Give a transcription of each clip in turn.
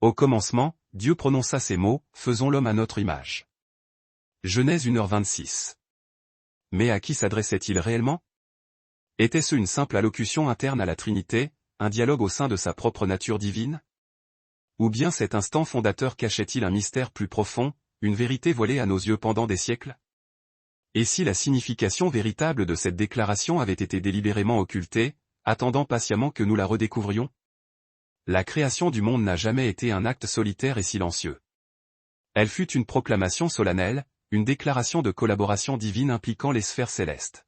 Au commencement, Dieu prononça ces mots, « Faisons l'homme à notre image ». Genèse 1h26. Mais à qui s'adressait-il réellement? Était-ce une simple allocution interne à la Trinité, un dialogue au sein de sa propre nature divine? Ou bien cet instant fondateur cachait-il un mystère plus profond, une vérité voilée à nos yeux pendant des siècles? Et si la signification véritable de cette déclaration avait été délibérément occultée, attendant patiemment que nous la redécouvrions? La création du monde n'a jamais été un acte solitaire et silencieux. Elle fut une proclamation solennelle, une déclaration de collaboration divine impliquant les sphères célestes.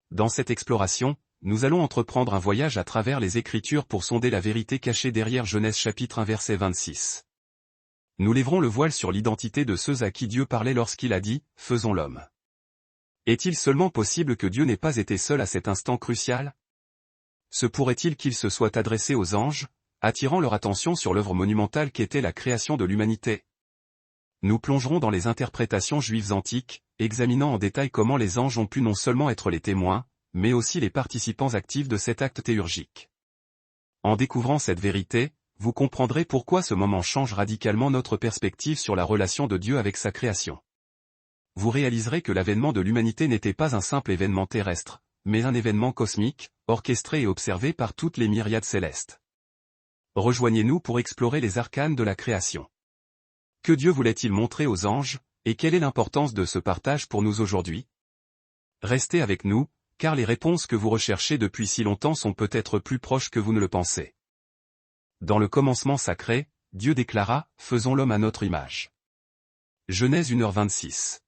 Dans cette exploration, nous allons entreprendre un voyage à travers les Écritures pour sonder la vérité cachée derrière Genèse chapitre 1 verset 26. Nous lèverons le voile sur l'identité de ceux à qui Dieu parlait lorsqu'il a dit « Faisons l'homme ». Est-il seulement possible que Dieu n'ait pas été seul à cet instant crucial? Se pourrait-il qu'il se soit adressé aux anges, attirant leur attention sur l'œuvre monumentale qu'était la création de l'humanité? Nous plongerons dans les interprétations juives antiques, examinant en détail comment les anges ont pu non seulement être les témoins, mais aussi les participants actifs de cet acte théurgique. En découvrant cette vérité, vous comprendrez pourquoi ce moment change radicalement notre perspective sur la relation de Dieu avec sa création. Vous réaliserez que l'avènement de l'humanité n'était pas un simple événement terrestre, mais un événement cosmique, orchestré et observé par toutes les myriades célestes. Rejoignez-nous pour explorer les arcanes de la création. Que Dieu voulait-il montrer aux anges, et quelle est l'importance de ce partage pour nous aujourd'hui? Restez avec nous, car les réponses que vous recherchez depuis si longtemps sont peut-être plus proches que vous ne le pensez. Dans le commencement sacré, Dieu déclara « Faisons l'homme à notre image ». Genèse 1h26.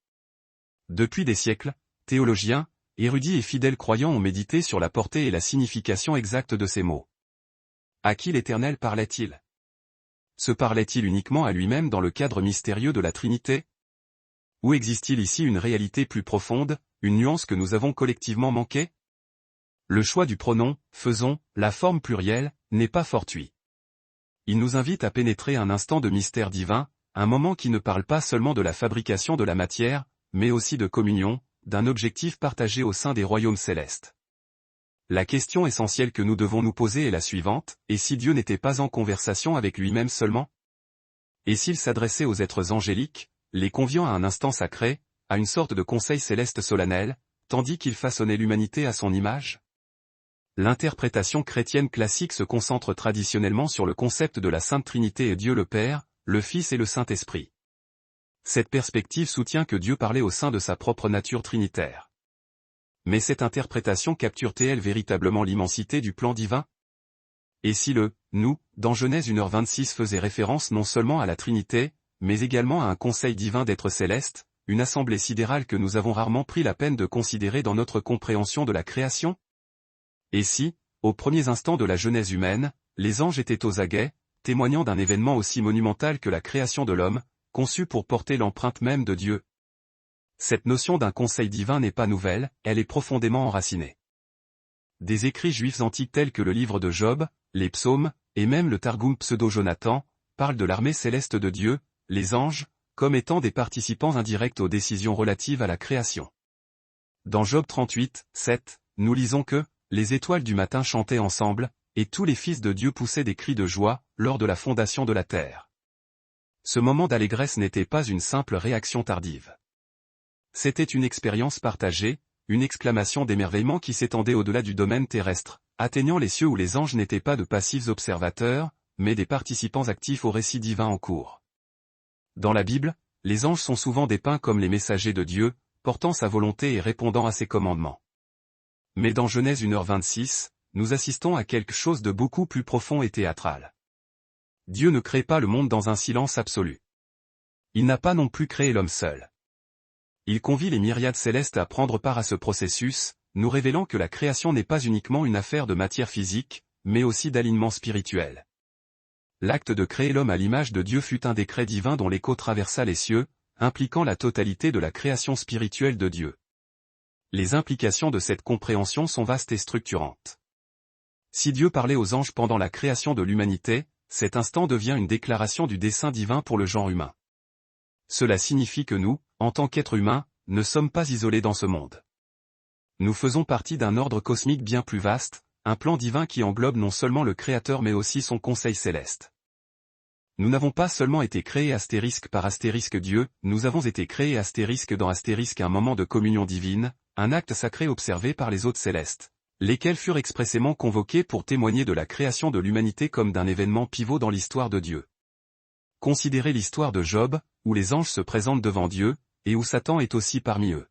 Depuis des siècles, théologiens, érudits et fidèles croyants ont médité sur la portée et la signification exacte de ces mots. À qui l'Éternel parlait-il? Se parlait-il uniquement à lui-même dans le cadre mystérieux de la Trinité? Ou existe-t-il ici une réalité plus profonde, une nuance que nous avons collectivement manquée? Le choix du pronom « faisons », la forme plurielle, n'est pas fortuit. Il nous invite à pénétrer un instant de mystère divin, un moment qui ne parle pas seulement de la fabrication de la matière, mais aussi de communion, d'un objectif partagé au sein des royaumes célestes. La question essentielle que nous devons nous poser est la suivante, et si Dieu n'était pas en conversation avec lui-même seulement? Et s'il s'adressait aux êtres angéliques, les conviant à un instant sacré, à une sorte de conseil céleste solennel, tandis qu'il façonnait l'humanité à son image? L'interprétation chrétienne classique se concentre traditionnellement sur le concept de la Sainte Trinité et Dieu le Père, le Fils et le Saint-Esprit. Cette perspective soutient que Dieu parlait au sein de sa propre nature trinitaire. Mais cette interprétation capture-t-elle véritablement l'immensité du plan divin? Et si le « nous » dans Genèse 1h26 faisait référence non seulement à la Trinité, mais également à un conseil divin d'êtres célestes, une assemblée sidérale que nous avons rarement pris la peine de considérer dans notre compréhension de la création? Et si, aux premiers instants de la genèse humaine, les anges étaient aux aguets, témoignant d'un événement aussi monumental que la création de l'homme, conçu pour porter l'empreinte même de Dieu? Cette notion d'un conseil divin n'est pas nouvelle, elle est profondément enracinée. Des écrits juifs antiques tels que le livre de Job, les psaumes, et même le Targum pseudo-Jonathan, parlent de l'armée céleste de Dieu, les anges, comme étant des participants indirects aux décisions relatives à la création. Dans Job 38, 7, nous lisons que « les étoiles du matin chantaient ensemble, et tous les fils de Dieu poussaient des cris de joie, lors de la fondation de la terre. » Ce moment d'allégresse n'était pas une simple réaction tardive. C'était une expérience partagée, une exclamation d'émerveillement qui s'étendait au-delà du domaine terrestre, atteignant les cieux où les anges n'étaient pas de passifs observateurs, mais des participants actifs au récit divin en cours. Dans la Bible, les anges sont souvent dépeints comme les messagers de Dieu, portant sa volonté et répondant à ses commandements. Mais dans Genèse 1h26, nous assistons à quelque chose de beaucoup plus profond et théâtral. Dieu ne crée pas le monde dans un silence absolu. Il n'a pas non plus créé l'homme seul. Il convie les myriades célestes à prendre part à ce processus, nous révélant que la création n'est pas uniquement une affaire de matière physique, mais aussi d'alignement spirituel. L'acte de créer l'homme à l'image de Dieu fut un décret divin dont l'écho traversa les cieux, impliquant la totalité de la création spirituelle de Dieu. Les implications de cette compréhension sont vastes et structurantes. Si Dieu parlait aux anges pendant la création de l'humanité, cet instant devient une déclaration du dessein divin pour le genre humain. Cela signifie que nous, en tant qu'êtres humains, ne sommes pas isolés dans ce monde. Nous faisons partie d'un ordre cosmique bien plus vaste, un plan divin qui englobe non seulement le Créateur mais aussi son conseil céleste. Nous n'avons pas seulement été créés astérisque par astérisque Dieu, nous avons été créés astérisque dans astérisque un moment de communion divine, un acte sacré observé par les hôtes célestes, lesquels furent expressément convoqués pour témoigner de la création de l'humanité comme d'un événement pivot dans l'histoire de Dieu. Considérez l'histoire de Job, où les anges se présentent devant Dieu, et où Satan est aussi parmi eux.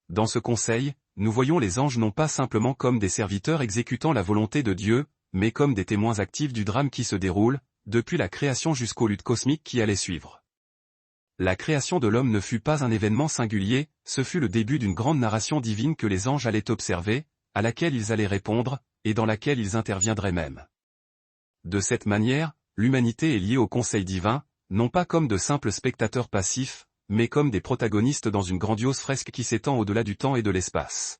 Dans ce conseil, nous voyons les anges non pas simplement comme des serviteurs exécutant la volonté de Dieu, mais comme des témoins actifs du drame qui se déroule, depuis la création jusqu'aux luttes cosmiques qui allaient suivre. La création de l'homme ne fut pas un événement singulier, ce fut le début d'une grande narration divine que les anges allaient observer, à laquelle ils allaient répondre, et dans laquelle ils interviendraient même. De cette manière, l'humanité est liée au conseil divin, non pas comme de simples spectateurs passifs, mais comme des protagonistes dans une grandiose fresque qui s'étend au-delà du temps et de l'espace.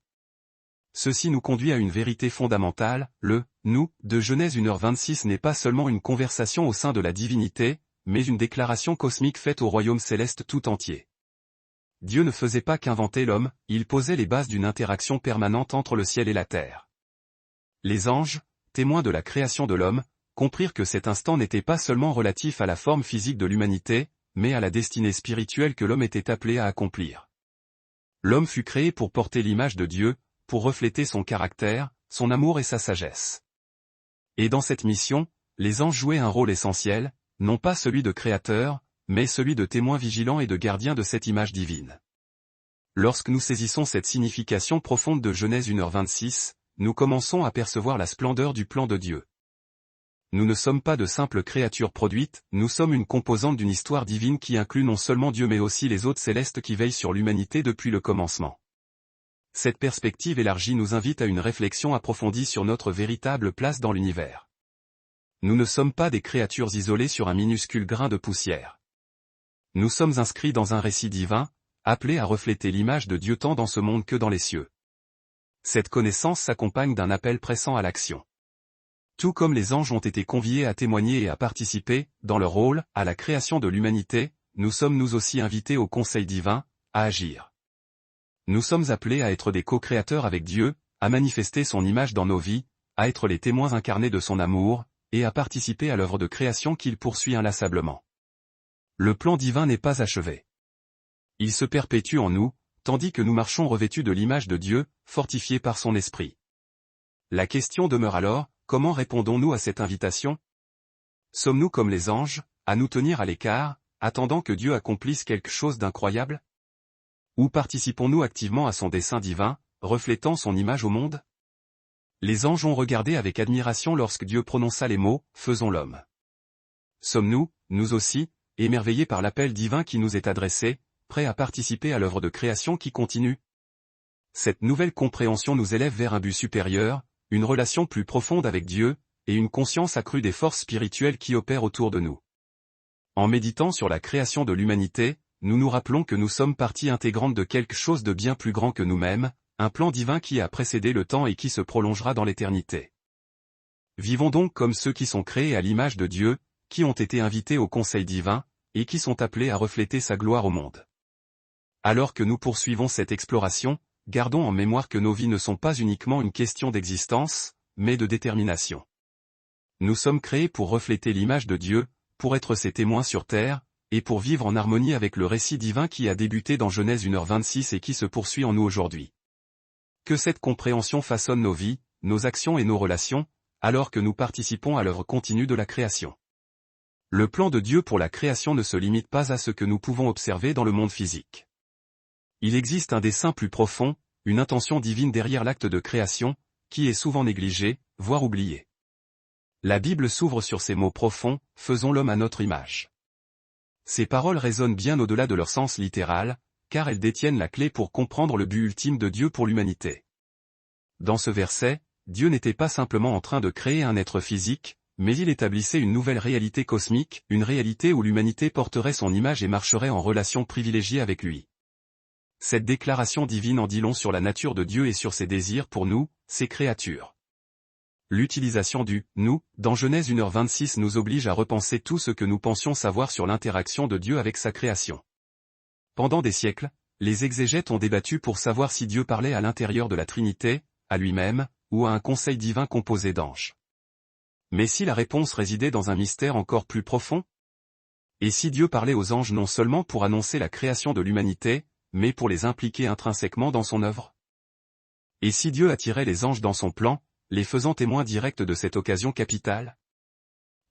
Ceci nous conduit à une vérité fondamentale, le « nous » de Genèse 1h26 n'est pas seulement une conversation au sein de la divinité, mais une déclaration cosmique faite au royaume céleste tout entier. Dieu ne faisait pas qu'inventer l'homme, il posait les bases d'une interaction permanente entre le ciel et la terre. Les anges, témoins de la création de l'homme, comprirent que cet instant n'était pas seulement relatif à la forme physique de l'humanité, mais à la destinée spirituelle que l'homme était appelé à accomplir. L'homme fut créé pour porter l'image de Dieu, pour refléter son caractère, son amour et sa sagesse. Et dans cette mission, les anges jouaient un rôle essentiel, non pas celui de créateur, mais celui de témoin vigilant et de gardien de cette image divine. Lorsque nous saisissons cette signification profonde de Genèse 1h26, nous commençons à percevoir la splendeur du plan de Dieu. Nous ne sommes pas de simples créatures produites, nous sommes une composante d'une histoire divine qui inclut non seulement Dieu mais aussi les hôtes célestes qui veillent sur l'humanité depuis le commencement. Cette perspective élargie nous invite à une réflexion approfondie sur notre véritable place dans l'univers. Nous ne sommes pas des créatures isolées sur un minuscule grain de poussière. Nous sommes inscrits dans un récit divin, appelés à refléter l'image de Dieu tant dans ce monde que dans les cieux. Cette connaissance s'accompagne d'un appel pressant à l'action. Tout comme les anges ont été conviés à témoigner et à participer, dans leur rôle, à la création de l'humanité, nous sommes nous aussi invités au conseil divin, à agir. Nous sommes appelés à être des co-créateurs avec Dieu, à manifester son image dans nos vies, à être les témoins incarnés de son amour, et à participer à l'œuvre de création qu'il poursuit inlassablement. Le plan divin n'est pas achevé. Il se perpétue en nous, tandis que nous marchons revêtus de l'image de Dieu, fortifiés par son esprit. La question demeure alors, comment répondons-nous à cette invitation? Sommes-nous comme les anges, à nous tenir à l'écart, attendant que Dieu accomplisse quelque chose d'incroyable? Ou participons-nous activement à son dessein divin, reflétant son image au monde? Les anges ont regardé avec admiration lorsque Dieu prononça les mots « Faisons l'homme ». Sommes-nous, nous aussi, émerveillés par l'appel divin qui nous est adressé, prêts à participer à l'œuvre de création qui continue? Cette nouvelle compréhension nous élève vers un but supérieur, une relation plus profonde avec Dieu, et une conscience accrue des forces spirituelles qui opèrent autour de nous. En méditant sur la création de l'humanité, nous nous rappelons que nous sommes partie intégrante de quelque chose de bien plus grand que nous-mêmes, un plan divin qui a précédé le temps et qui se prolongera dans l'éternité. Vivons donc comme ceux qui sont créés à l'image de Dieu, qui ont été invités au conseil divin, et qui sont appelés à refléter sa gloire au monde. Alors que nous poursuivons cette exploration, gardons en mémoire que nos vies ne sont pas uniquement une question d'existence, mais de détermination. Nous sommes créés pour refléter l'image de Dieu, pour être ses témoins sur terre, et pour vivre en harmonie avec le récit divin qui a débuté dans Genèse 1h26 et qui se poursuit en nous aujourd'hui. Que cette compréhension façonne nos vies, nos actions et nos relations, alors que nous participons à l'œuvre continue de la création. Le plan de Dieu pour la création ne se limite pas à ce que nous pouvons observer dans le monde physique. Il existe un dessein plus profond, une intention divine derrière l'acte de création, qui est souvent négligé, voire oublié. La Bible s'ouvre sur ces mots profonds, « Faisons l'homme à notre image ». Ces paroles résonnent bien au-delà de leur sens littéral, car elles détiennent la clé pour comprendre le but ultime de Dieu pour l'humanité. Dans ce verset, Dieu n'était pas simplement en train de créer un être physique, mais il établissait une nouvelle réalité cosmique, une réalité où l'humanité porterait son image et marcherait en relation privilégiée avec lui. Cette déclaration divine en dit long sur la nature de Dieu et sur ses désirs pour nous, ses créatures. L'utilisation du « nous » dans Genèse 1h26 nous oblige à repenser tout ce que nous pensions savoir sur l'interaction de Dieu avec sa création. Pendant des siècles, les exégètes ont débattu pour savoir si Dieu parlait à l'intérieur de la Trinité, à lui-même, ou à un conseil divin composé d'anges. Mais si la réponse résidait dans un mystère encore plus profond? Et si Dieu parlait aux anges non seulement pour annoncer la création de l'humanité, mais pour les impliquer intrinsèquement dans son œuvre? Et si Dieu attirait les anges dans son plan, les faisant témoins directs de cette occasion capitale?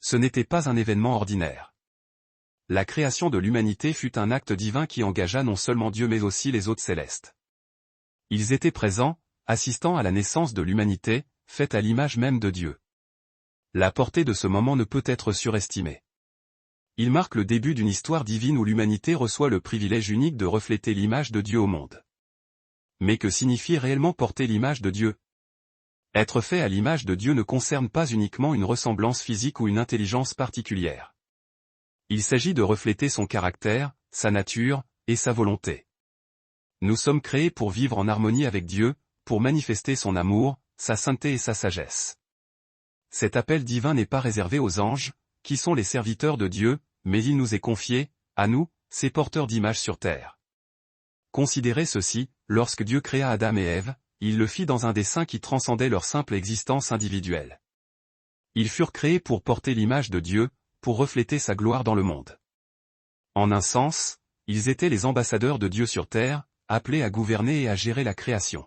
Ce n'était pas un événement ordinaire. La création de l'humanité fut un acte divin qui engagea non seulement Dieu mais aussi les hôtes célestes. Ils étaient présents, assistant à la naissance de l'humanité, faite à l'image même de Dieu. La portée de ce moment ne peut être surestimée. Il marque le début d'une histoire divine où l'humanité reçoit le privilège unique de refléter l'image de Dieu au monde. Mais que signifie réellement porter l'image de Dieu? Être fait à l'image de Dieu ne concerne pas uniquement une ressemblance physique ou une intelligence particulière. Il s'agit de refléter son caractère, sa nature, et sa volonté. Nous sommes créés pour vivre en harmonie avec Dieu, pour manifester son amour, sa sainteté et sa sagesse. Cet appel divin n'est pas réservé aux anges, qui sont les serviteurs de Dieu, mais il nous est confié, à nous, ces porteurs d'images sur terre. Considérez ceci, lorsque Dieu créa Adam et Ève, il le fit dans un dessein qui transcendait leur simple existence individuelle. Ils furent créés pour porter l'image de Dieu, pour refléter sa gloire dans le monde. En un sens, ils étaient les ambassadeurs de Dieu sur terre, appelés à gouverner et à gérer la création.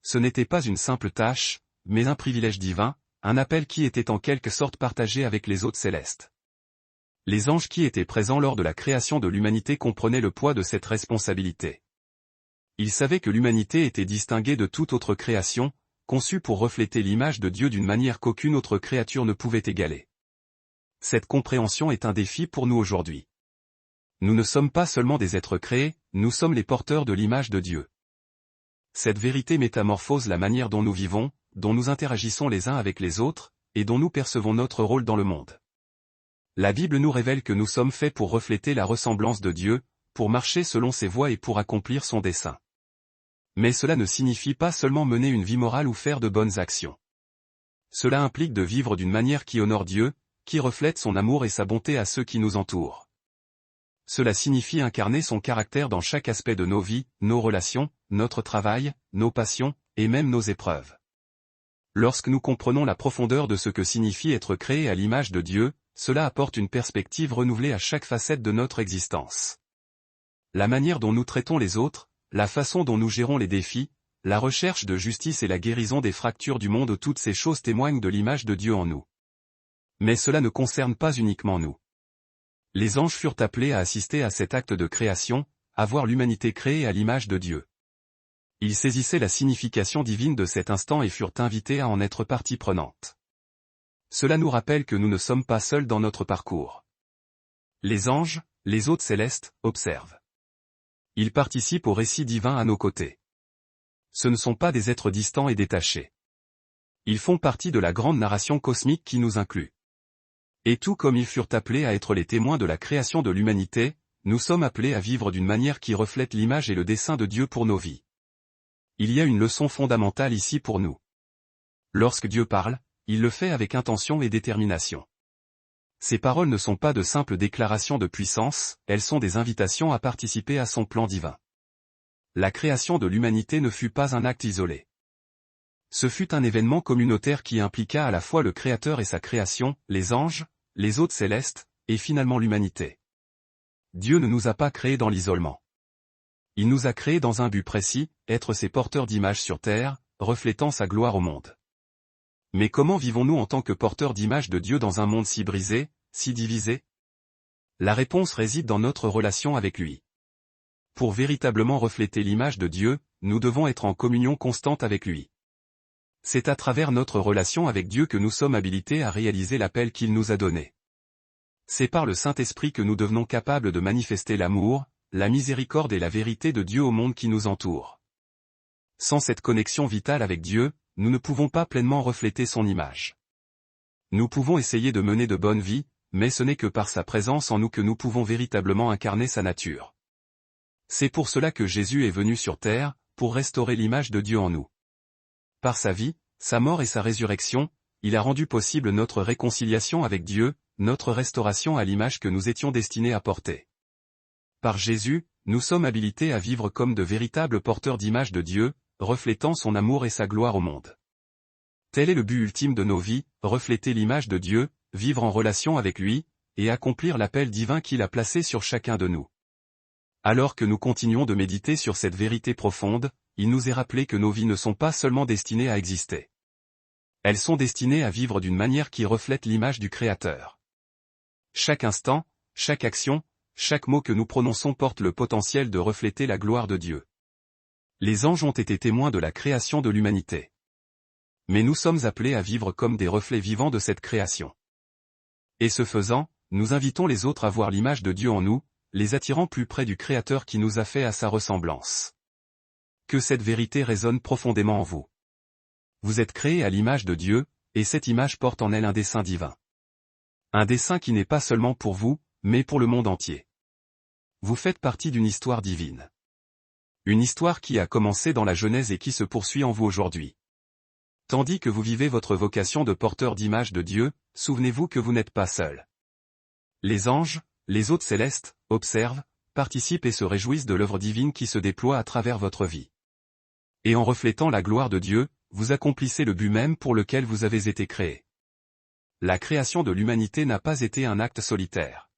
Ce n'était pas une simple tâche, mais un privilège divin, un appel qui était en quelque sorte partagé avec les hôtes célestes. Les anges qui étaient présents lors de la création de l'humanité comprenaient le poids de cette responsabilité. Ils savaient que l'humanité était distinguée de toute autre création, conçue pour refléter l'image de Dieu d'une manière qu'aucune autre créature ne pouvait égaler. Cette compréhension est un défi pour nous aujourd'hui. Nous ne sommes pas seulement des êtres créés, nous sommes les porteurs de l'image de Dieu. Cette vérité métamorphose la manière dont nous vivons, dont nous interagissons les uns avec les autres, et dont nous percevons notre rôle dans le monde. La Bible nous révèle que nous sommes faits pour refléter la ressemblance de Dieu, pour marcher selon ses voies et pour accomplir son dessein. Mais cela ne signifie pas seulement mener une vie morale ou faire de bonnes actions. Cela implique de vivre d'une manière qui honore Dieu, qui reflète son amour et sa bonté à ceux qui nous entourent. Cela signifie incarner son caractère dans chaque aspect de nos vies, nos relations, notre travail, nos passions, et même nos épreuves. Lorsque nous comprenons la profondeur de ce que signifie être créé à l'image de Dieu, cela apporte une perspective renouvelée à chaque facette de notre existence. La manière dont nous traitons les autres, la façon dont nous gérons les défis, la recherche de justice et la guérison des fractures du monde, toutes ces choses témoignent de l'image de Dieu en nous. Mais cela ne concerne pas uniquement nous. Les anges furent appelés à assister à cet acte de création, à voir l'humanité créée à l'image de Dieu. Ils saisissaient la signification divine de cet instant et furent invités à en être partie prenante. Cela nous rappelle que nous ne sommes pas seuls dans notre parcours. Les anges, les hôtes célestes, observent. Ils participent au récit divin à nos côtés. Ce ne sont pas des êtres distants et détachés. Ils font partie de la grande narration cosmique qui nous inclut. Et tout comme ils furent appelés à être les témoins de la création de l'humanité, nous sommes appelés à vivre d'une manière qui reflète l'image et le dessein de Dieu pour nos vies. Il y a une leçon fondamentale ici pour nous. Lorsque Dieu parle, il le fait avec intention et détermination. Ces paroles ne sont pas de simples déclarations de puissance, elles sont des invitations à participer à son plan divin. La création de l'humanité ne fut pas un acte isolé. Ce fut un événement communautaire qui impliqua à la fois le Créateur et sa création, les anges, les hôtes célestes, et finalement l'humanité. Dieu ne nous a pas créés dans l'isolement. Il nous a créés dans un but précis, être ses porteurs d'images sur terre, reflétant sa gloire au monde. Mais comment vivons-nous en tant que porteurs d'images de Dieu dans un monde si brisé, si divisé? La réponse réside dans notre relation avec lui. Pour véritablement refléter l'image de Dieu, nous devons être en communion constante avec lui. C'est à travers notre relation avec Dieu que nous sommes habilités à réaliser l'appel qu'il nous a donné. C'est par le Saint-Esprit que nous devenons capables de manifester l'amour, la miséricorde et la vérité de Dieu au monde qui nous entoure. Sans cette connexion vitale avec Dieu, nous ne pouvons pas pleinement refléter son image. Nous pouvons essayer de mener de bonnes vies, mais ce n'est que par sa présence en nous que nous pouvons véritablement incarner sa nature. C'est pour cela que Jésus est venu sur terre, pour restaurer l'image de Dieu en nous. Par sa vie, sa mort et sa résurrection, il a rendu possible notre réconciliation avec Dieu, notre restauration à l'image que nous étions destinés à porter. Par Jésus, nous sommes habilités à vivre comme de véritables porteurs d'image de Dieu, reflétant son amour et sa gloire au monde. Tel est le but ultime de nos vies, refléter l'image de Dieu, vivre en relation avec lui, et accomplir l'appel divin qu'il a placé sur chacun de nous. Alors que nous continuons de méditer sur cette vérité profonde, il nous est rappelé que nos vies ne sont pas seulement destinées à exister. Elles sont destinées à vivre d'une manière qui reflète l'image du Créateur. Chaque instant, chaque action, chaque mot que nous prononçons porte le potentiel de refléter la gloire de Dieu. Les anges ont été témoins de la création de l'humanité. Mais nous sommes appelés à vivre comme des reflets vivants de cette création. Et ce faisant, nous invitons les autres à voir l'image de Dieu en nous, les attirant plus près du Créateur qui nous a fait à sa ressemblance. Que cette vérité résonne profondément en vous. Vous êtes créés à l'image de Dieu, et cette image porte en elle un dessein divin. Un dessein qui n'est pas seulement pour vous, mais pour le monde entier. Vous faites partie d'une histoire divine. Une histoire qui a commencé dans la Genèse et qui se poursuit en vous aujourd'hui. Tandis que vous vivez votre vocation de porteur d'image de Dieu, souvenez-vous que vous n'êtes pas seul. Les anges, les hôtes célestes, observent, participent et se réjouissent de l'œuvre divine qui se déploie à travers votre vie. Et en reflétant la gloire de Dieu, vous accomplissez le but même pour lequel vous avez été créés. La création de l'humanité n'a pas été un acte solitaire.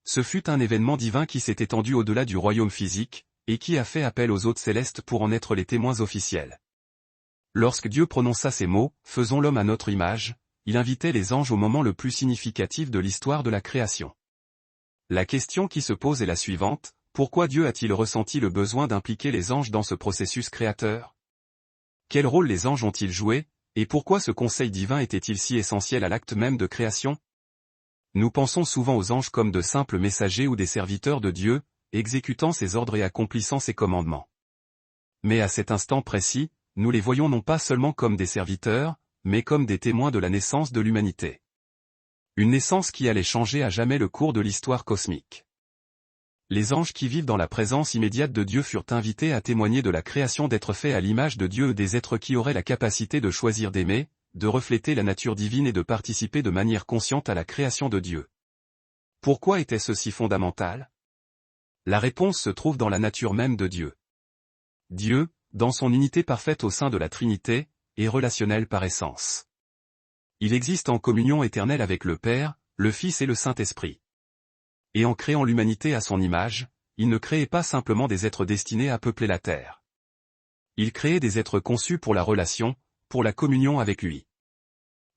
Ce fut un événement divin qui s'est étendu au-delà du royaume physique, et qui a fait appel aux hôtes célestes pour en être les témoins officiels. Lorsque Dieu prononça ces mots, « Faisons l'homme à notre image », il invitait les anges au moment le plus significatif de l'histoire de la création. La question qui se pose est la suivante, pourquoi Dieu a-t-il ressenti le besoin d'impliquer les anges dans ce processus créateur? Quel rôle les anges ont-ils joué, et pourquoi ce conseil divin était-il si essentiel à l'acte même de création? Nous pensons souvent aux anges comme de simples messagers ou des serviteurs de Dieu, exécutant ses ordres et accomplissant ses commandements. Mais à cet instant précis, nous les voyons non pas seulement comme des serviteurs, mais comme des témoins de la naissance de l'humanité. Une naissance qui allait changer à jamais le cours de l'histoire cosmique. Les anges qui vivent dans la présence immédiate de Dieu furent invités à témoigner de la création d'êtres faits à l'image de Dieu, des êtres qui auraient la capacité de choisir d'aimer, de refléter la nature divine et de participer de manière consciente à la création de Dieu. Pourquoi était-ce si fondamental? La réponse se trouve dans la nature même de Dieu. Dieu, dans son unité parfaite au sein de la Trinité, est relationnel par essence. Il existe en communion éternelle avec le Père, le Fils et le Saint-Esprit. Et en créant l'humanité à son image, il ne créait pas simplement des êtres destinés à peupler la terre. Il créait des êtres conçus pour la relation, pour la communion avec lui.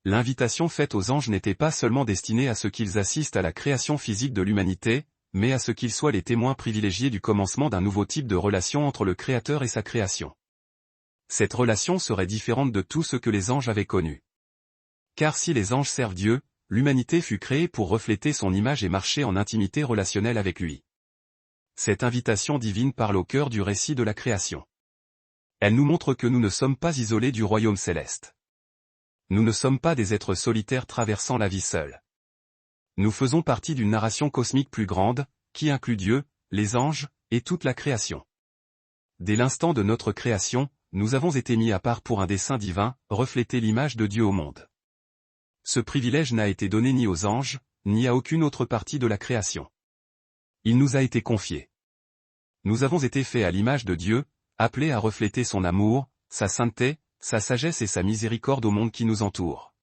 L'invitation faite aux anges n'était pas seulement destinée à ce qu'ils assistent à la création physique de l'humanité, mais à ce qu'ils soient les témoins privilégiés du commencement d'un nouveau type de relation entre le Créateur et sa création. Cette relation serait différente de tout ce que les anges avaient connu. Car si les anges servent Dieu, l'humanité fut créée pour refléter son image et marcher en intimité relationnelle avec lui. Cette invitation divine parle au cœur du récit de la création. Elle nous montre que nous ne sommes pas isolés du royaume céleste. Nous ne sommes pas des êtres solitaires traversant la vie seuls. Nous faisons partie d'une narration cosmique plus grande, qui inclut Dieu, les anges, et toute la création. Dès l'instant de notre création, nous avons été mis à part pour un dessein divin, refléter l'image de Dieu au monde. Ce privilège n'a été donné ni aux anges, ni à aucune autre partie de la création. Il nous a été confié. Nous avons été faits à l'image de Dieu, appelés à refléter son amour, sa sainteté, sa sagesse et sa miséricorde au monde qui nous entoure.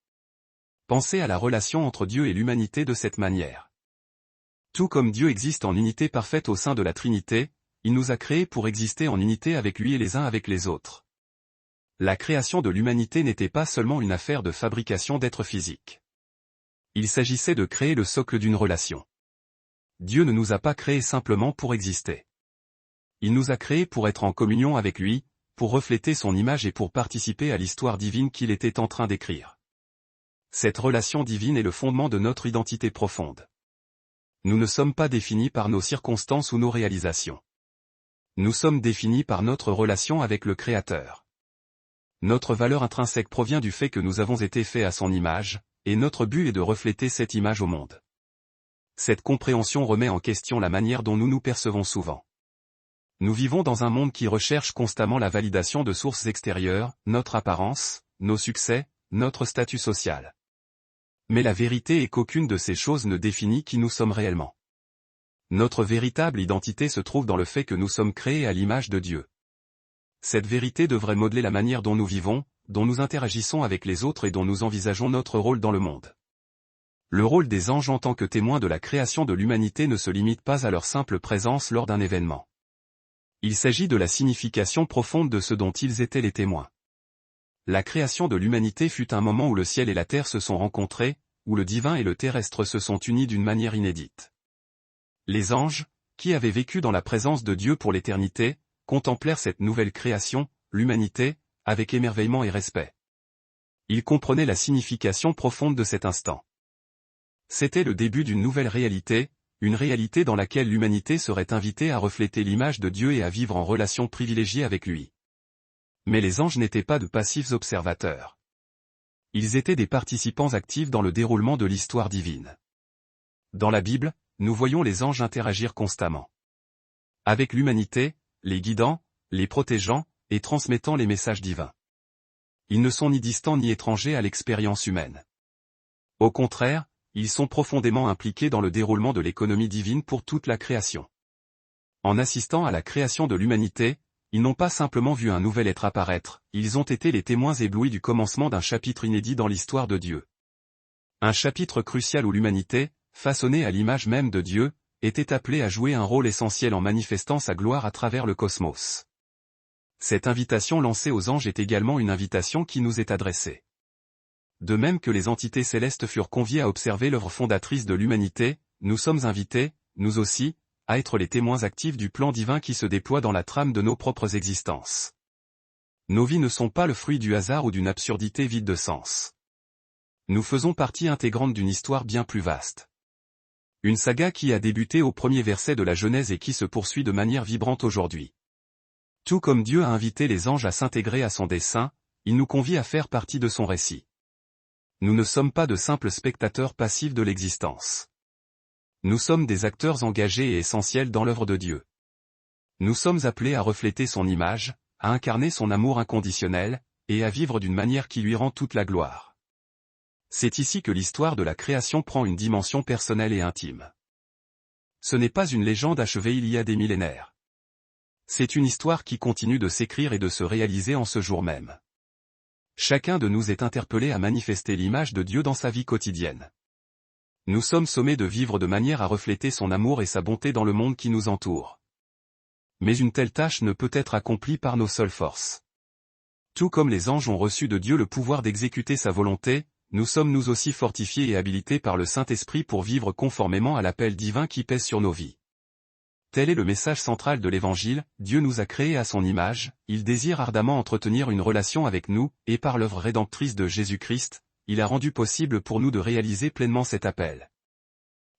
Pensez à la relation entre Dieu et l'humanité de cette manière. Tout comme Dieu existe en unité parfaite au sein de la Trinité, il nous a créés pour exister en unité avec lui et les uns avec les autres. La création de l'humanité n'était pas seulement une affaire de fabrication d'êtres physiques. Il s'agissait de créer le socle d'une relation. Dieu ne nous a pas créés simplement pour exister. Il nous a créés pour être en communion avec lui, pour refléter son image et pour participer à l'histoire divine qu'il était en train d'écrire. Cette relation divine est le fondement de notre identité profonde. Nous ne sommes pas définis par nos circonstances ou nos réalisations. Nous sommes définis par notre relation avec le Créateur. Notre valeur intrinsèque provient du fait que nous avons été faits à son image, et notre but est de refléter cette image au monde. Cette compréhension remet en question la manière dont nous nous percevons souvent. Nous vivons dans un monde qui recherche constamment la validation de sources extérieures, notre apparence, nos succès, notre statut social. Mais la vérité est qu'aucune de ces choses ne définit qui nous sommes réellement. Notre véritable identité se trouve dans le fait que nous sommes créés à l'image de Dieu. Cette vérité devrait modeler la manière dont nous vivons, dont nous interagissons avec les autres et dont nous envisageons notre rôle dans le monde. Le rôle des anges en tant que témoins de la création de l'humanité ne se limite pas à leur simple présence lors d'un événement. Il s'agit de la signification profonde de ce dont ils étaient les témoins. La création de l'humanité fut un moment où le ciel et la terre se sont rencontrés, où le divin et le terrestre se sont unis d'une manière inédite. Les anges, qui avaient vécu dans la présence de Dieu pour l'éternité, contemplèrent cette nouvelle création, l'humanité, avec émerveillement et respect. Ils comprenaient la signification profonde de cet instant. C'était le début d'une nouvelle réalité, une réalité dans laquelle l'humanité serait invitée à refléter l'image de Dieu et à vivre en relation privilégiée avec lui. Mais les anges n'étaient pas de passifs observateurs. Ils étaient des participants actifs dans le déroulement de l'histoire divine. Dans la Bible, nous voyons les anges interagir constamment avec l'humanité, les guidant, les protégeant, et transmettant les messages divins. Ils ne sont ni distants ni étrangers à l'expérience humaine. Au contraire, ils sont profondément impliqués dans le déroulement de l'économie divine pour toute la création. En assistant à la création de l'humanité, ils n'ont pas simplement vu un nouvel être apparaître, ils ont été les témoins éblouis du commencement d'un chapitre inédit dans l'histoire de Dieu. Un chapitre crucial où l'humanité, façonnée à l'image même de Dieu, était appelée à jouer un rôle essentiel en manifestant sa gloire à travers le cosmos. Cette invitation lancée aux anges est également une invitation qui nous est adressée. De même que les entités célestes furent conviées à observer l'œuvre fondatrice de l'humanité, nous sommes invités, nous aussi, à être les témoins actifs du plan divin qui se déploie dans la trame de nos propres existences. Nos vies ne sont pas le fruit du hasard ou d'une absurdité vide de sens. Nous faisons partie intégrante d'une histoire bien plus vaste. Une saga qui a débuté au premier verset de la Genèse et qui se poursuit de manière vibrante aujourd'hui. Tout comme Dieu a invité les anges à s'intégrer à son dessein, il nous convie à faire partie de son récit. Nous ne sommes pas de simples spectateurs passifs de l'existence. Nous sommes des acteurs engagés et essentiels dans l'œuvre de Dieu. Nous sommes appelés à refléter son image, à incarner son amour inconditionnel, et à vivre d'une manière qui lui rend toute la gloire. C'est ici que l'histoire de la création prend une dimension personnelle et intime. Ce n'est pas une légende achevée il y a des millénaires. C'est une histoire qui continue de s'écrire et de se réaliser en ce jour même. Chacun de nous est interpellé à manifester l'image de Dieu dans sa vie quotidienne. Nous sommes sommés de vivre de manière à refléter son amour et sa bonté dans le monde qui nous entoure. Mais une telle tâche ne peut être accomplie par nos seules forces. Tout comme les anges ont reçu de Dieu le pouvoir d'exécuter sa volonté, nous sommes nous aussi fortifiés et habilités par le Saint-Esprit pour vivre conformément à l'appel divin qui pèse sur nos vies. Tel est le message central de l'Évangile, Dieu nous a créés à son image, il désire ardemment entretenir une relation avec nous, et par l'œuvre rédemptrice de Jésus-Christ, il a rendu possible pour nous de réaliser pleinement cet appel.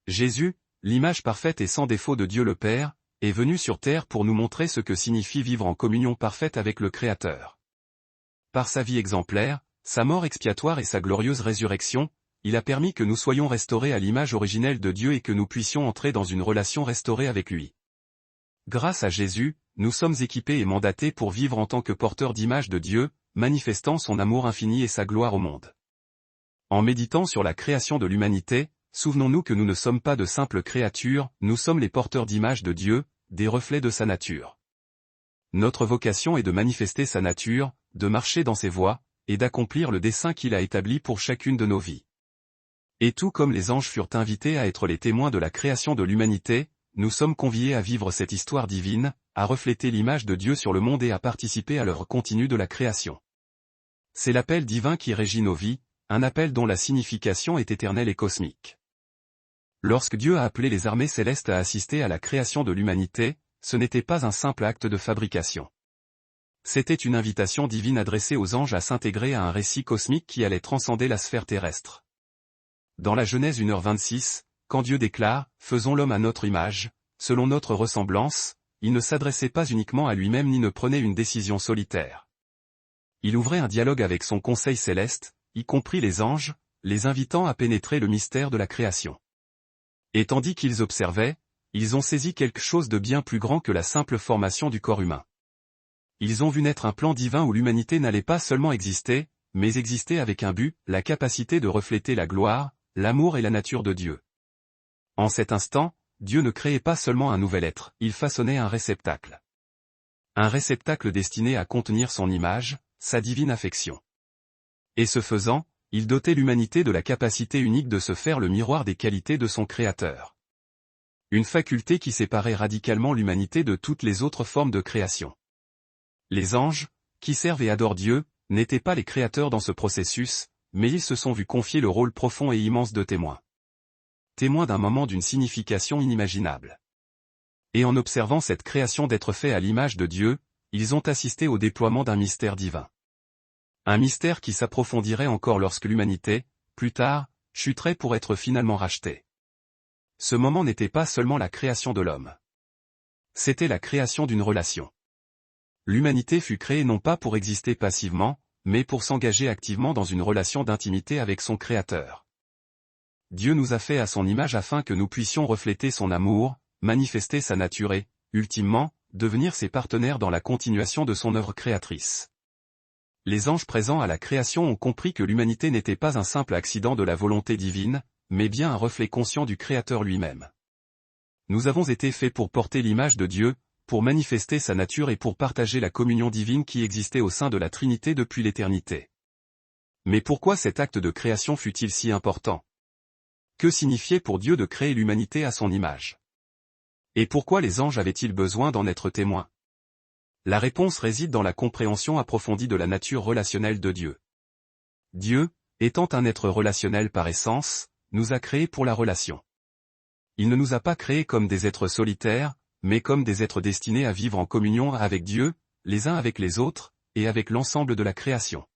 Jésus, l'image parfaite et sans défaut de Dieu le Père, est venu sur terre pour nous montrer ce que signifie vivre en communion parfaite avec le Créateur. Par sa vie exemplaire, sa mort expiatoire et sa glorieuse résurrection, il a permis que nous soyons restaurés à l'image originelle de Dieu et que nous puissions entrer dans une relation restaurée avec lui. Grâce à Jésus, nous sommes équipés et mandatés pour vivre en tant que porteurs d'image de Dieu, manifestant son amour infini et sa gloire au monde. En méditant sur la création de l'humanité, souvenons-nous que nous ne sommes pas de simples créatures, nous sommes les porteurs d'image de Dieu, des reflets de sa nature. Notre vocation est de manifester sa nature, de marcher dans ses voies, et d'accomplir le dessein qu'il a établi pour chacune de nos vies. Et tout comme les anges furent invités à être les témoins de la création de l'humanité, nous sommes conviés à vivre cette histoire divine, à refléter l'image de Dieu sur le monde et à participer à l'œuvre continue de la création. C'est l'appel divin qui régit nos vies, un appel dont la signification est éternelle et cosmique. Lorsque Dieu a appelé les armées célestes à assister à la création de l'humanité, ce n'était pas un simple acte de fabrication. C'était une invitation divine adressée aux anges à s'intégrer à un récit cosmique qui allait transcender la sphère terrestre. Dans la Genèse 1h26, quand Dieu déclare « Faisons l'homme à notre image, selon notre ressemblance », il ne s'adressait pas uniquement à lui-même ni ne prenait une décision solitaire. Il ouvrait un dialogue avec son conseil céleste, y compris les anges, les invitant à pénétrer le mystère de la création. Et tandis qu'ils observaient, ils ont saisi quelque chose de bien plus grand que la simple formation du corps humain. Ils ont vu naître un plan divin où l'humanité n'allait pas seulement exister, mais exister avec un but, la capacité de refléter la gloire, l'amour et la nature de Dieu. En cet instant, Dieu ne créait pas seulement un nouvel être, il façonnait un réceptacle. Un réceptacle destiné à contenir son image, sa divine affection. Et ce faisant, il dotait l'humanité de la capacité unique de se faire le miroir des qualités de son Créateur. Une faculté qui séparait radicalement l'humanité de toutes les autres formes de création. Les anges, qui servent et adorent Dieu, n'étaient pas les créateurs dans ce processus, mais ils se sont vus confier le rôle profond et immense de témoins. Témoins d'un moment d'une signification inimaginable. Et en observant cette création d'être fait à l'image de Dieu, ils ont assisté au déploiement d'un mystère divin. Un mystère qui s'approfondirait encore lorsque l'humanité, plus tard, chuterait pour être finalement rachetée. Ce moment n'était pas seulement la création de l'homme. C'était la création d'une relation. L'humanité fut créée non pas pour exister passivement, mais pour s'engager activement dans une relation d'intimité avec son Créateur. Dieu nous a fait à son image afin que nous puissions refléter son amour, manifester sa nature et, ultimement, devenir ses partenaires dans la continuation de son œuvre créatrice. Les anges présents à la création ont compris que l'humanité n'était pas un simple accident de la volonté divine, mais bien un reflet conscient du Créateur lui-même. Nous avons été faits pour porter l'image de Dieu, pour manifester sa nature et pour partager la communion divine qui existait au sein de la Trinité depuis l'éternité. Mais pourquoi cet acte de création fut-il si important? Que signifiait pour Dieu de créer l'humanité à son image? Et pourquoi les anges avaient-ils besoin d'en être témoins? La réponse réside dans la compréhension approfondie de la nature relationnelle de Dieu. Dieu, étant un être relationnel par essence, nous a créés pour la relation. Il ne nous a pas créés comme des êtres solitaires, mais comme des êtres destinés à vivre en communion avec Dieu, les uns avec les autres, et avec l'ensemble de la création.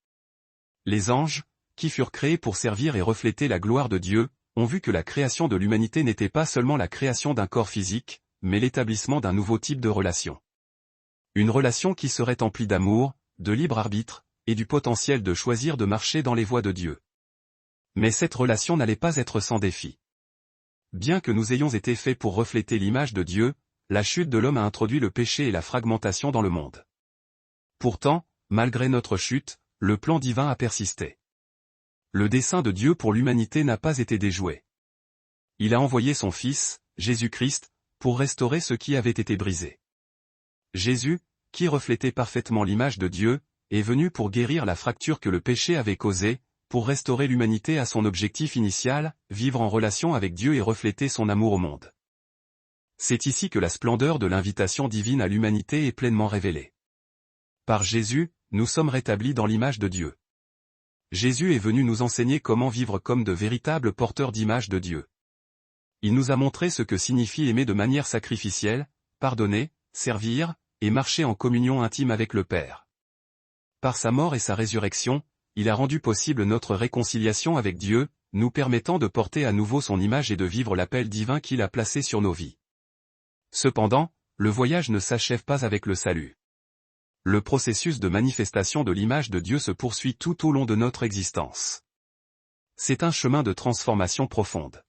Les anges, qui furent créés pour servir et refléter la gloire de Dieu, ont vu que la création de l'humanité n'était pas seulement la création d'un corps physique, mais l'établissement d'un nouveau type de relation. Une relation qui serait emplie d'amour, de libre arbitre, et du potentiel de choisir de marcher dans les voies de Dieu. Mais cette relation n'allait pas être sans défi. Bien que nous ayons été faits pour refléter l'image de Dieu, la chute de l'homme a introduit le péché et la fragmentation dans le monde. Pourtant, malgré notre chute, le plan divin a persisté. Le dessein de Dieu pour l'humanité n'a pas été déjoué. Il a envoyé son Fils, Jésus-Christ, pour restaurer ce qui avait été brisé. Jésus, qui reflétait parfaitement l'image de Dieu, est venu pour guérir la fracture que le péché avait causée, pour restaurer l'humanité à son objectif initial, vivre en relation avec Dieu et refléter son amour au monde. C'est ici que la splendeur de l'invitation divine à l'humanité est pleinement révélée. Par Jésus, nous sommes rétablis dans l'image de Dieu. Jésus est venu nous enseigner comment vivre comme de véritables porteurs d'image de Dieu. Il nous a montré ce que signifie aimer de manière sacrificielle, pardonner, servir, et marcher en communion intime avec le Père. Par sa mort et sa résurrection, il a rendu possible notre réconciliation avec Dieu, nous permettant de porter à nouveau son image et de vivre l'appel divin qu'il a placé sur nos vies. Cependant, le voyage ne s'achève pas avec le salut. Le processus de manifestation de l'image de Dieu se poursuit tout au long de notre existence. C'est un chemin de transformation profonde.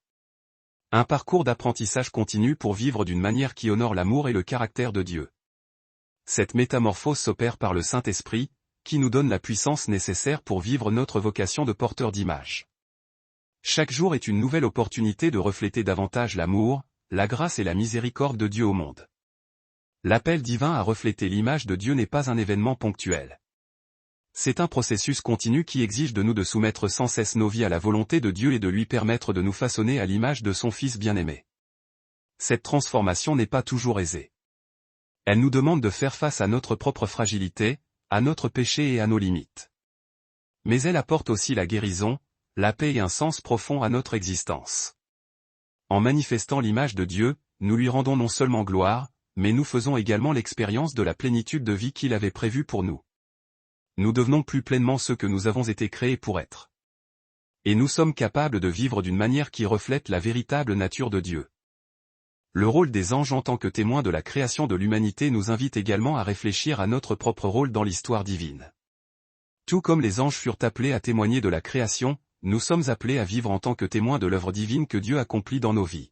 Un parcours d'apprentissage continu pour vivre d'une manière qui honore l'amour et le caractère de Dieu. Cette métamorphose s'opère par le Saint-Esprit, qui nous donne la puissance nécessaire pour vivre notre vocation de porteur d'image. Chaque jour est une nouvelle opportunité de refléter davantage l'amour, la grâce et la miséricorde de Dieu au monde. L'appel divin à refléter l'image de Dieu n'est pas un événement ponctuel. C'est un processus continu qui exige de nous de soumettre sans cesse nos vies à la volonté de Dieu et de lui permettre de nous façonner à l'image de son Fils bien-aimé. Cette transformation n'est pas toujours aisée. Elle nous demande de faire face à notre propre fragilité, à notre péché et à nos limites. Mais elle apporte aussi la guérison, la paix et un sens profond à notre existence. En manifestant l'image de Dieu, nous lui rendons non seulement gloire, mais nous faisons également l'expérience de la plénitude de vie qu'il avait prévue pour nous. Nous devenons plus pleinement ceux que nous avons été créés pour être. Et nous sommes capables de vivre d'une manière qui reflète la véritable nature de Dieu. Le rôle des anges en tant que témoins de la création de l'humanité nous invite également à réfléchir à notre propre rôle dans l'histoire divine. Tout comme les anges furent appelés à témoigner de la création, nous sommes appelés à vivre en tant que témoins de l'œuvre divine que Dieu accomplit dans nos vies.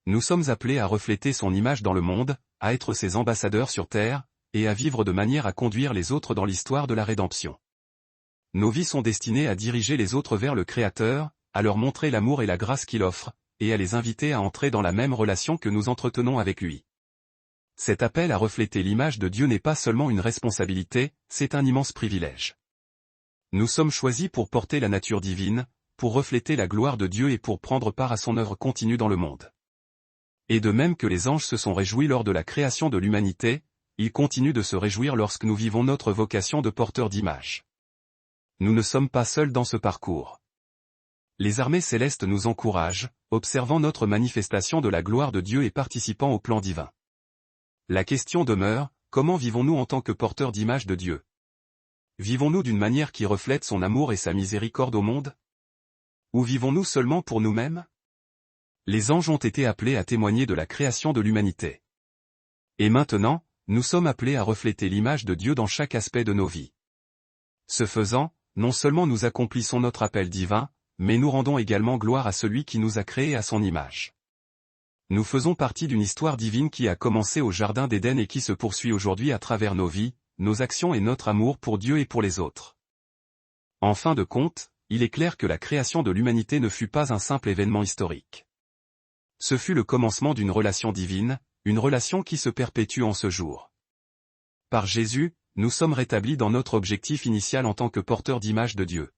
Nous sommes appelés à refléter son image dans le monde, à être ses ambassadeurs sur terre, et à vivre de manière à conduire les autres dans l'histoire de la rédemption. Nos vies sont destinées à diriger les autres vers le Créateur, à leur montrer l'amour et la grâce qu'il offre, et à les inviter à entrer dans la même relation que nous entretenons avec lui. Cet appel à refléter l'image de Dieu n'est pas seulement une responsabilité, c'est un immense privilège. Nous sommes choisis pour porter la nature divine, pour refléter la gloire de Dieu et pour prendre part à son œuvre continue dans le monde. Et de même que les anges se sont réjouis lors de la création de l'humanité, ils continuent de se réjouir lorsque nous vivons notre vocation de porteur d'image. Nous ne sommes pas seuls dans ce parcours. Les armées célestes nous encouragent, observant notre manifestation de la gloire de Dieu et participant au plan divin. La question demeure, comment vivons-nous en tant que porteurs d'image de Dieu? Vivons-nous d'une manière qui reflète son amour et sa miséricorde au monde? Ou vivons-nous seulement pour nous-mêmes? Les anges ont été appelés à témoigner de la création de l'humanité. Et maintenant, nous sommes appelés à refléter l'image de Dieu dans chaque aspect de nos vies. Ce faisant, non seulement nous accomplissons notre appel divin, mais nous rendons également gloire à celui qui nous a créés à son image. Nous faisons partie d'une histoire divine qui a commencé au Jardin d'Éden et qui se poursuit aujourd'hui à travers nos vies, nos actions et notre amour pour Dieu et pour les autres. En fin de compte, il est clair que la création de l'humanité ne fut pas un simple événement historique. Ce fut le commencement d'une relation divine, une relation qui se perpétue en ce jour. Par Jésus, nous sommes rétablis dans notre objectif initial en tant que porteurs d'image de Dieu.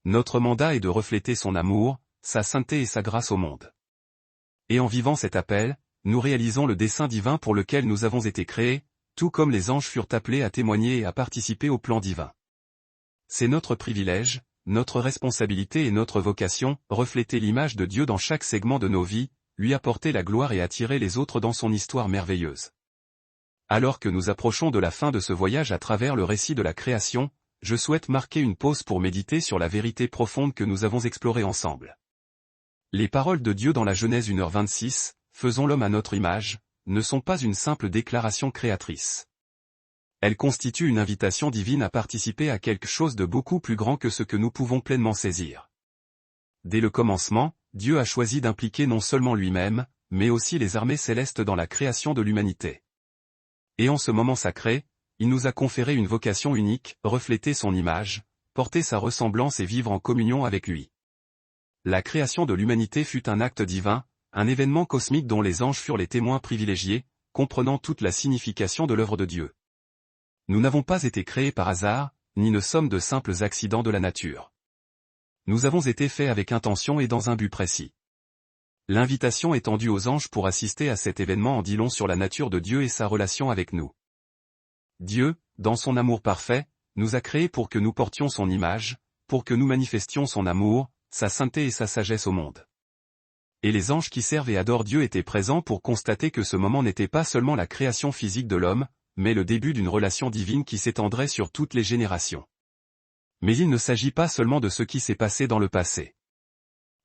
Notre mandat est de refléter son amour, sa sainteté et sa grâce au monde. Et en vivant cet appel, nous réalisons le dessein divin pour lequel nous avons été créés, tout comme les anges furent appelés à témoigner et à participer au plan divin. C'est notre privilège, notre responsabilité et notre vocation, refléter l'image de Dieu dans chaque segment de nos vies, lui apporter la gloire et attirer les autres dans son histoire merveilleuse. Alors que nous approchons de la fin de ce voyage à travers le récit de la création, je souhaite marquer une pause pour méditer sur la vérité profonde que nous avons explorée ensemble. Les paroles de Dieu dans la Genèse 1h26, « Faisons l'homme à notre image », ne sont pas une simple déclaration créatrice. Elles constituent une invitation divine à participer à quelque chose de beaucoup plus grand que ce que nous pouvons pleinement saisir. Dès le commencement, Dieu a choisi d'impliquer non seulement lui-même, mais aussi les armées célestes dans la création de l'humanité. Et en ce moment sacré, il nous a conféré une vocation unique, refléter son image, porter sa ressemblance et vivre en communion avec lui. La création de l'humanité fut un acte divin, un événement cosmique dont les anges furent les témoins privilégiés, comprenant toute la signification de l'œuvre de Dieu. Nous n'avons pas été créés par hasard, ni ne sommes de simples accidents de la nature. Nous avons été faits avec intention et dans un but précis. L'invitation est tendue aux anges pour assister à cet événement en dit long sur la nature de Dieu et sa relation avec nous. Dieu, dans son amour parfait, nous a créés pour que nous portions son image, pour que nous manifestions son amour, sa sainteté et sa sagesse au monde. Et les anges qui servent et adorent Dieu étaient présents pour constater que ce moment n'était pas seulement la création physique de l'homme, mais le début d'une relation divine qui s'étendrait sur toutes les générations. Mais il ne s'agit pas seulement de ce qui s'est passé dans le passé.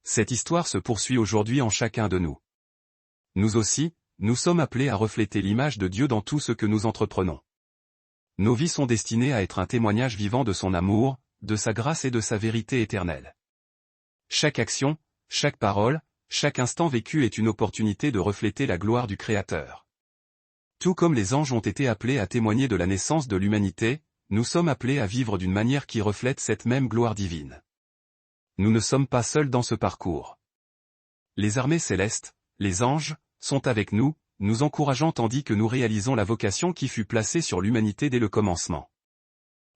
Cette histoire se poursuit aujourd'hui en chacun de nous. Nous aussi, nous sommes appelés à refléter l'image de Dieu dans tout ce que nous entreprenons. Nos vies sont destinées à être un témoignage vivant de son amour, de sa grâce et de sa vérité éternelle. Chaque action, chaque parole, chaque instant vécu est une opportunité de refléter la gloire du Créateur. Tout comme les anges ont été appelés à témoigner de la naissance de l'humanité, nous sommes appelés à vivre d'une manière qui reflète cette même gloire divine. Nous ne sommes pas seuls dans ce parcours. Les armées célestes, les anges, sont avec nous, nous encourageant tandis que nous réalisons la vocation qui fut placée sur l'humanité dès le commencement.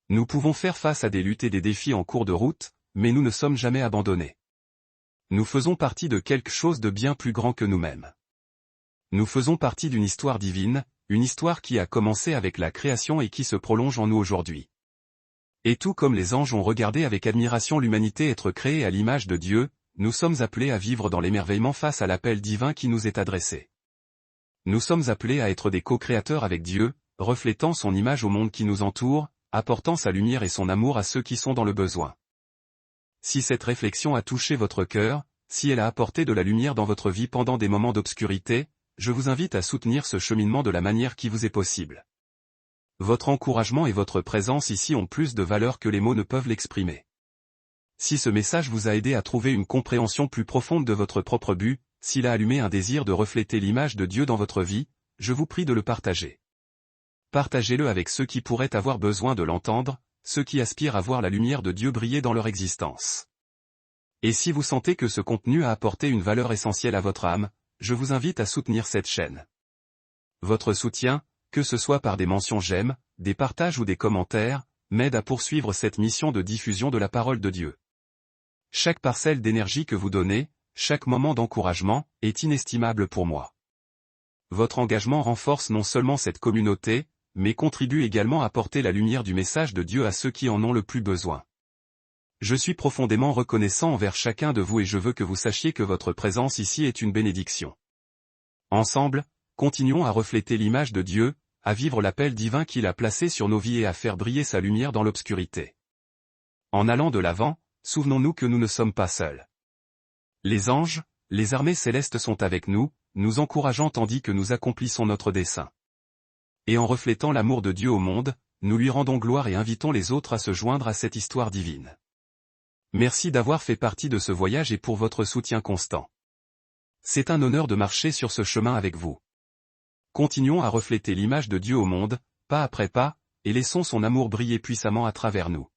Nous pouvons faire face à des luttes et des défis en cours de route, mais nous ne sommes jamais abandonnés. Nous faisons partie de quelque chose de bien plus grand que nous-mêmes. Nous faisons partie d'une histoire divine, une histoire qui a commencé avec la création et qui se prolonge en nous aujourd'hui. Et tout comme les anges ont regardé avec admiration l'humanité être créée à l'image de Dieu, nous sommes appelés à vivre dans l'émerveillement face à l'appel divin qui nous est adressé. Nous sommes appelés à être des co-créateurs avec Dieu, reflétant son image au monde qui nous entoure, apportant sa lumière et son amour à ceux qui sont dans le besoin. Si cette réflexion a touché votre cœur, si elle a apporté de la lumière dans votre vie pendant des moments d'obscurité, je vous invite à soutenir ce cheminement de la manière qui vous est possible. Votre encouragement et votre présence ici ont plus de valeur que les mots ne peuvent l'exprimer. Si ce message vous a aidé à trouver une compréhension plus profonde de votre propre but, s'il a allumé un désir de refléter l'image de Dieu dans votre vie, je vous prie de le partager. Partagez-le avec ceux qui pourraient avoir besoin de l'entendre, ceux qui aspirent à voir la lumière de Dieu briller dans leur existence. Et si vous sentez que ce contenu a apporté une valeur essentielle à votre âme, je vous invite à soutenir cette chaîne. Votre soutien, que ce soit par des mentions j'aime, des partages ou des commentaires, m'aide à poursuivre cette mission de diffusion de la parole de Dieu. Chaque parcelle d'énergie que vous donnez, chaque moment d'encouragement, est inestimable pour moi. Votre engagement renforce non seulement cette communauté, mais contribue également à porter la lumière du message de Dieu à ceux qui en ont le plus besoin. Je suis profondément reconnaissant envers chacun de vous et je veux que vous sachiez que votre présence ici est une bénédiction. Ensemble, continuons à refléter l'image de Dieu, à vivre l'appel divin qu'il a placé sur nos vies et à faire briller sa lumière dans l'obscurité. En allant de l'avant, souvenons-nous que nous ne sommes pas seuls. Les anges, les armées célestes sont avec nous, nous encourageant tandis que nous accomplissons notre dessein. Et en reflétant l'amour de Dieu au monde, nous lui rendons gloire et invitons les autres à se joindre à cette histoire divine. Merci d'avoir fait partie de ce voyage et pour votre soutien constant. C'est un honneur de marcher sur ce chemin avec vous. Continuons à refléter l'image de Dieu au monde, pas après pas, et laissons son amour briller puissamment à travers nous.